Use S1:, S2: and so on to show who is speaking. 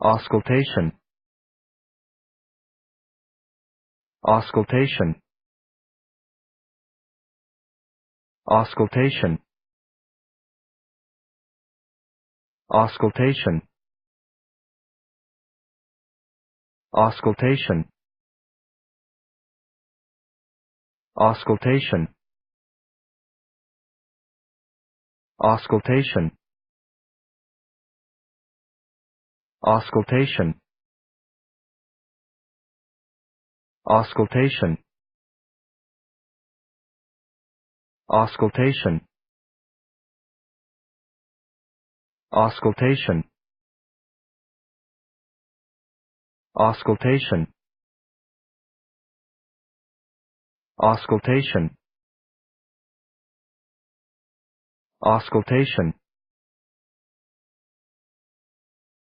S1: Auscultation. Auscultation. Auscultation. Auscultation. Auscultation. Auscultation. Auscultation. Auscultation. Auscultation. Auscultation. Auscultation. Auscultation. Auscultation. Auscultation.